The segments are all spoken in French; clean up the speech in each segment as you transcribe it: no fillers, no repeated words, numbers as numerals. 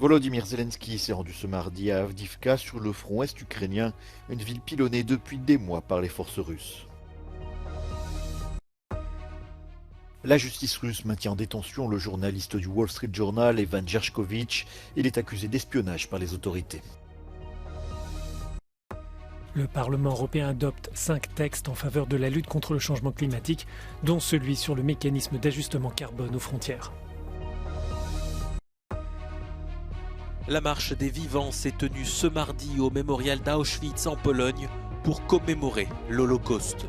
Volodymyr Zelensky s'est rendu ce mardi à Avdiivka sur le front est ukrainien, une ville pilonnée depuis des mois par les forces russes. La justice russe maintient en détention le journaliste du Wall Street Journal, Evan Gershkovich. Il est accusé d'espionnage par les autorités. Le Parlement européen adopte 5 textes en faveur de la lutte contre le changement climatique, dont celui sur le mécanisme d'ajustement carbone aux frontières. La marche des vivants s'est tenue ce mardi au mémorial d'Auschwitz en Pologne pour commémorer l'Holocauste.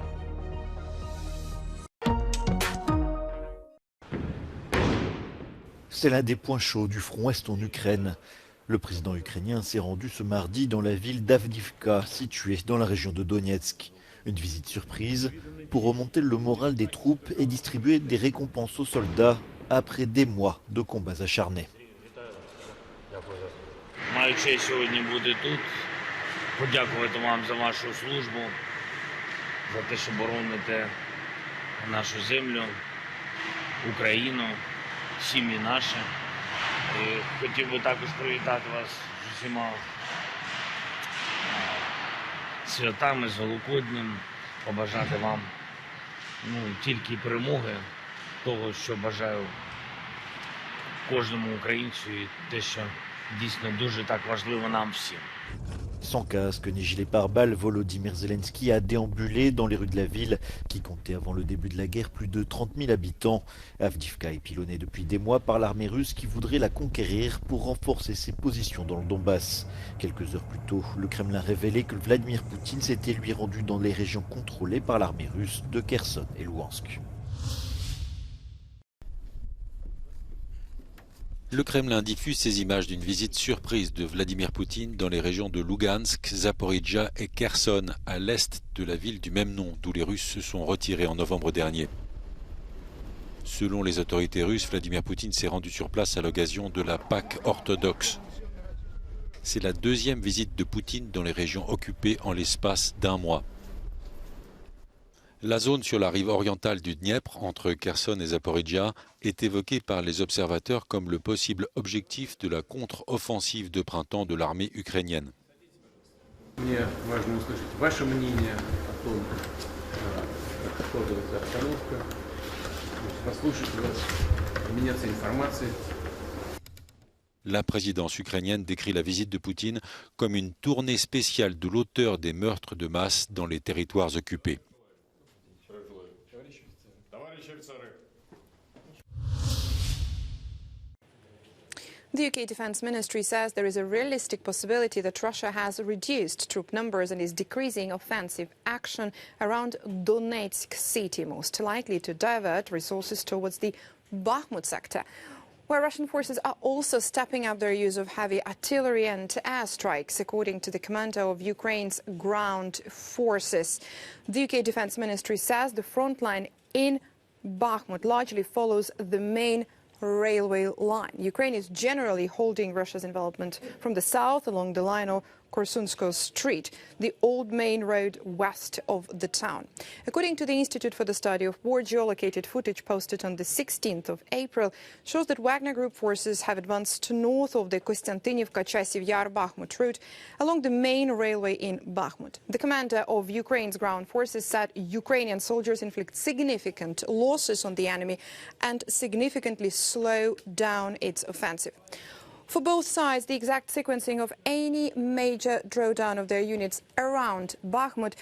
C'est l'un des points chauds du front Est en Ukraine. Le président ukrainien s'est rendu ce mardi dans la ville d'Avdiivka, située dans la région de Donetsk. Une visite surprise pour remonter le moral des troupes et distribuer des récompenses aux soldats après des mois de combats acharnés. Маю честь сьогодні бути тут, подякувати вам за вашу службу, за те, що бороните нашу землю, Україну, сім'ї наші. І хотів би також привітати вас з усіма святами, з Великоднем, побажати вам тільки перемоги, того, що бажаю кожному українцю і те, що дійсно дуже так важливо нам всім. Sans casque ni gilet pare-balles, Volodymyr Zelensky a déambulé dans les rues de la ville qui comptait avant le début de la guerre plus de 30 000 habitants. Avdiivka est pilonnée depuis des mois par l'armée russe qui voudrait la conquérir pour renforcer ses positions dans le Donbass. Quelques heures plus tôt, le Kremlin révélait que Vladimir Poutine s'était lui rendu dans les régions contrôlées par l'armée russe de Kherson et Louhansk. Le Kremlin diffuse ces images d'une visite surprise de Vladimir Poutine dans les régions de Lugansk, Zaporijjia et Kherson, à l'est de la ville du même nom, d'où les Russes se sont retirés en novembre dernier. Selon les autorités russes, Vladimir Poutine s'est rendu sur place à l'occasion de la Pâque orthodoxe. C'est la deuxième visite de Poutine dans les régions occupées en l'espace d'un mois. La zone sur la rive orientale du Dniepr, entre Kherson et Zaporijjia, est évoquée par les observateurs comme le possible objectif de la contre-offensive de printemps de l'armée ukrainienne. Мне важно услышать ваше мнение о том, как складывается обстановка, послушать вас, обменяться информацией. La présidence ukrainienne décrit la visite de Poutine comme une tournée spéciale de l'auteur des meurtres de masse dans les territoires occupés. The UK Defence Ministry says there is a realistic possibility that Russia has reduced troop numbers and is decreasing offensive action around Donetsk city, most likely to divert resources towards the Bakhmut sector, where Russian forces are also stepping up their use of heavy artillery and airstrikes, according to the commander of Ukraine's ground forces. The UK Defence Ministry says the front line in Bakhmut largely follows the main railway line. Ukraine is generally holding Russia's involvement from the south along the line of Korsunsko Street, the old main road west of the town. According to the Institute for the Study of War, geolocated footage posted on the 16th of April shows that Wagner Group forces have advanced north of the Kostiantynivka-Chasiv Yar-Bakhmut route along the main railway in Bakhmut. The commander of Ukraine's ground forces said Ukrainian soldiers inflict significant losses on the enemy and significantly slow down its offensive. For both sides, the exact sequencing of any major drawdown of their units around Bakhmut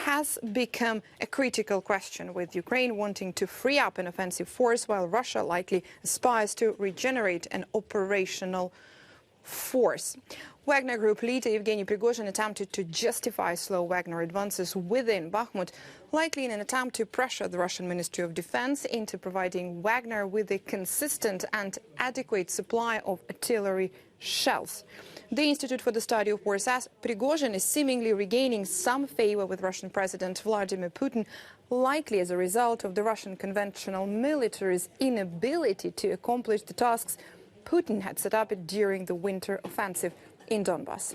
has become a critical question, with Ukraine wanting to free up an offensive force while Russia likely aspires to regenerate an operational force. Wagner Group leader Yevgeny Prigozhin attempted to justify slow Wagner advances within Bakhmut, likely in an attempt to pressure the Russian Ministry of Defense into providing Wagner with a consistent and adequate supply of artillery shells. The Institute for the Study of War says Prigozhin is seemingly regaining some favor with Russian President Vladimir Putin, likely as a result of the Russian conventional military's inability to accomplish the tasks Putin had set up during the winter offensive in Donbass.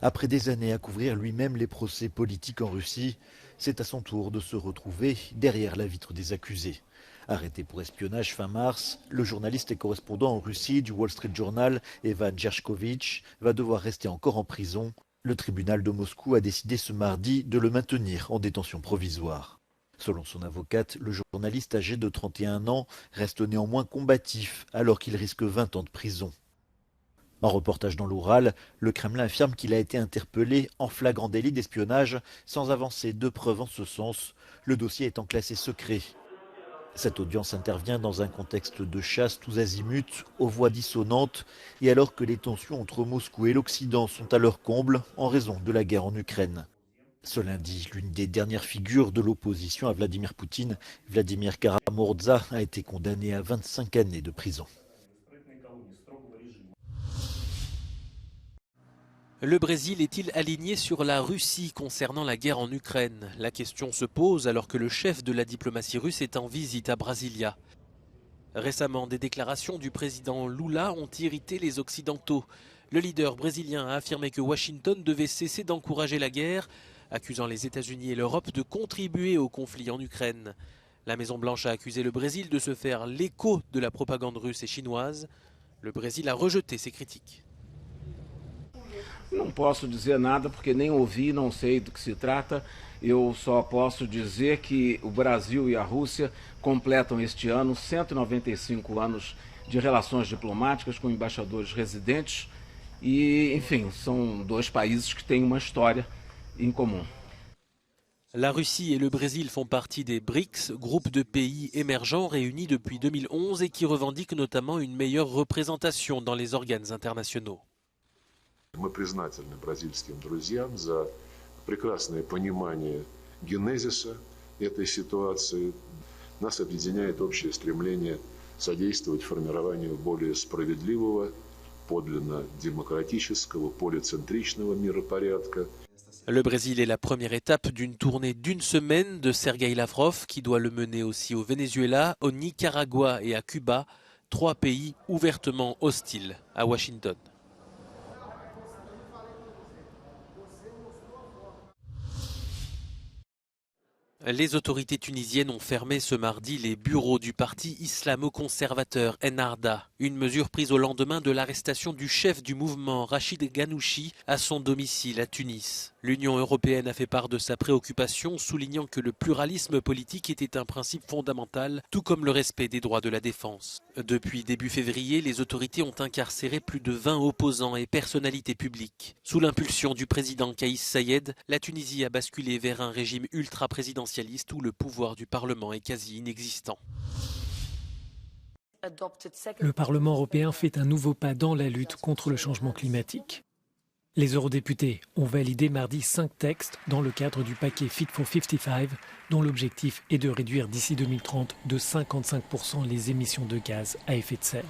Après des années à couvrir lui-même les procès politiques en Russie, c'est à son tour de se retrouver derrière la vitre des accusés. Arrêté pour espionnage fin mars, le journaliste et correspondant en Russie du Wall Street Journal, Evan Gershkovich, va devoir rester encore en prison. Le tribunal de Moscou a décidé ce mardi de le maintenir en détention provisoire. Selon son avocate, le journaliste âgé de 31 ans reste néanmoins combatif alors qu'il risque 20 ans de prison. En reportage dans l'Oural, le Kremlin affirme qu'il a été interpellé en flagrant délit d'espionnage sans avancer de preuves en ce sens, le dossier étant classé secret. Cette audience intervient dans un contexte de chasse tous azimuts, aux voix dissonantes, et alors que les tensions entre Moscou et l'Occident sont à leur comble en raison de la guerre en Ukraine. Ce lundi, l'une des dernières figures de l'opposition à Vladimir Poutine, Vladimir Kara-Murza, a été condamné à 25 années de prison. Le Brésil est-il aligné sur la Russie concernant la guerre en Ukraine? La question se pose alors que le chef de la diplomatie russe est en visite à Brasilia. Récemment, des déclarations du président Lula ont irrité les Occidentaux. Le leader brésilien a affirmé que Washington devait cesser d'encourager la guerre, accusant les États-Unis et l'Europe de contribuer au conflit en Ukraine. La Maison-Blanche a accusé le Brésil de se faire l'écho de la propagande russe et chinoise. Le Brésil a rejeté ces critiques. Não posso dizer nada porque nem ouvi, não sei do que se trata. Eu só posso dizer que o Brasil e a Rússia completam este ano 195 anos de relações diplomáticas com embaixadores residentes e, enfim, são dois países que têm uma história em comum. La Russie et le Brésil font partie des BRICS, groupe de pays émergents réunis depuis 2011 et qui revendiquent notamment une meilleure représentation dans les organes internationaux. Мы признательны бразильским друзьям за прекрасное понимание генезиса этой ситуации. Нас объединяет общее стремление содействовать формированию более справедливого, подлинно демократического, полицентричного миропорядка. Le Brésil est la première étape d'une tournée d'une semaine de Sergueï Lavrov qui doit le mener aussi au Venezuela, au Nicaragua et à Cuba, 3 pays ouvertement hostiles à Washington. Les autorités tunisiennes ont fermé ce mardi les bureaux du parti islamo-conservateur Ennahda, une mesure prise au lendemain de l'arrestation du chef du mouvement Rachid Ghannouchi à son domicile à Tunis. L'Union européenne a fait part de sa préoccupation, soulignant que le pluralisme politique était un principe fondamental, tout comme le respect des droits de la défense. Depuis début février, les autorités ont incarcéré plus de 20 opposants et personnalités publiques. Sous l'impulsion du président Kaïs Saïed, la Tunisie a basculé vers un régime ultra-présidentialiste où le pouvoir du Parlement est quasi inexistant. Le Parlement européen fait un nouveau pas dans la lutte contre le changement climatique. Les eurodéputés ont validé mardi 5 textes dans le cadre du paquet Fit for 55, dont l'objectif est de réduire d'ici 2030 de 55% les émissions de gaz à effet de serre.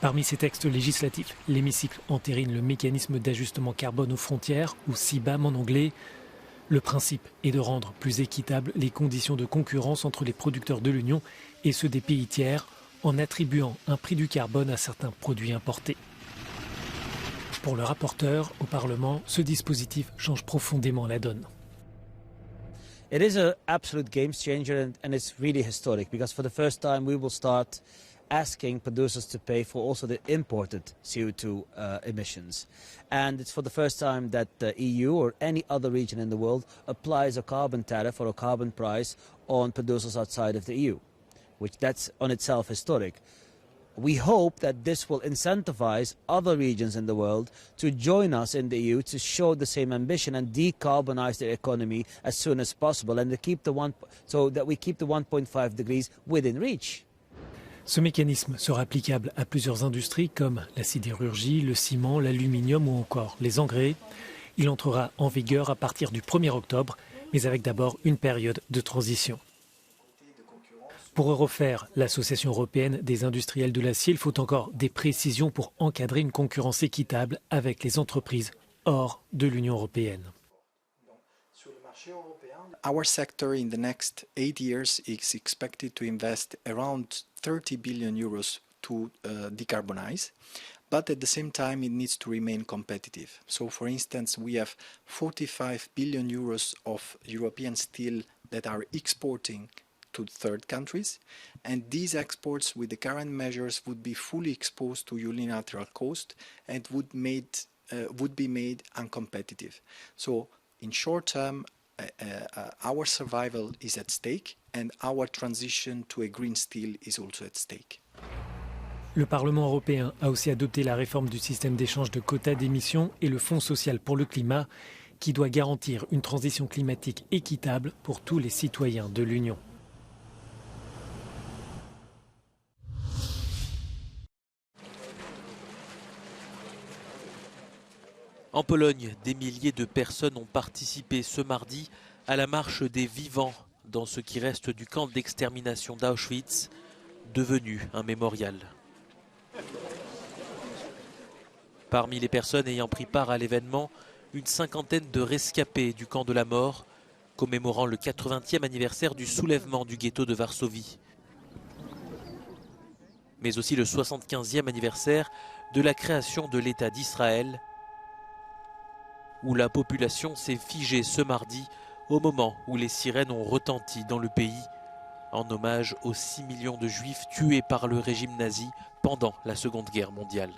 Parmi ces textes législatifs, l'hémicycle entérine le mécanisme d'ajustement carbone aux frontières, ou CBAM en anglais. Le principe est de rendre plus équitables les conditions de concurrence entre les producteurs de l'Union et ceux des pays tiers en attribuant un prix du carbone à certains produits importés. Pour le rapporteur au Parlement, ce dispositif change profondément la donne. It is an absolute game changer and it's really historic because for the first time we will start asking producers to pay for also the imported CO2 emissions. And it's for the first time that the EU or any other region in the world applies a carbon tariff or a carbon price on producers outside of the EU, which that's on itself historic. We hope that this will incentivize other regions in the world to join us in the EU to show the same ambition and decarbonize their economy as soon as possible and to keep so that we keep the 1.5 degrees within reach. Ce mécanisme sera applicable à plusieurs industries comme la sidérurgie, le ciment, l'aluminium ou encore les engrais. Il entrera en vigueur à partir du 1er octobre, mais avec d'abord une période de transition. Pour refaire l'Association européenne des industriels de l'acier, il faut encore des précisions pour encadrer une concurrence équitable avec les entreprises hors de l'Union européenne. Our sector in the next 8 years is expected to invest around 30 billion euros to decarbonize, but at the same time it needs to remain competitive. So for instance, we have 45 billion euros of European steel that are exporting to third countries, and these exports with the current measures would be fully exposed to unilateral cost and would be made uncompetitive. So in short term, our survival is at stake and our transition to a green steel is also at stake. Le Parlement européen a aussi adopté la réforme du système d'échange de quotas d'émissions et le Fonds social pour le climat, qui doit garantir une transition climatique équitable pour tous les citoyens de l'Union. En Pologne, des milliers de personnes ont participé ce mardi à la marche des vivants dans ce qui reste du camp d'extermination d'Auschwitz, devenu un mémorial. Parmi les personnes ayant pris part à l'événement, une cinquantaine de rescapés du camp de la mort, commémorant le 80e anniversaire du soulèvement du ghetto de Varsovie, mais aussi le 75e anniversaire de la création de l'État d'Israël, où la population s'est figée ce mardi au moment où les sirènes ont retenti dans le pays, en hommage aux 6 millions de juifs tués par le régime nazi pendant la Seconde Guerre mondiale.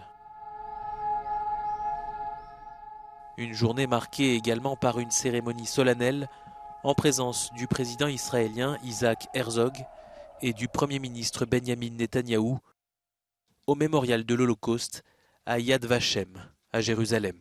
Une journée marquée également par une cérémonie solennelle en présence du président israélien Isaac Herzog et du Premier ministre Benjamin Netanyahou au mémorial de l'Holocauste à Yad Vashem à Jérusalem.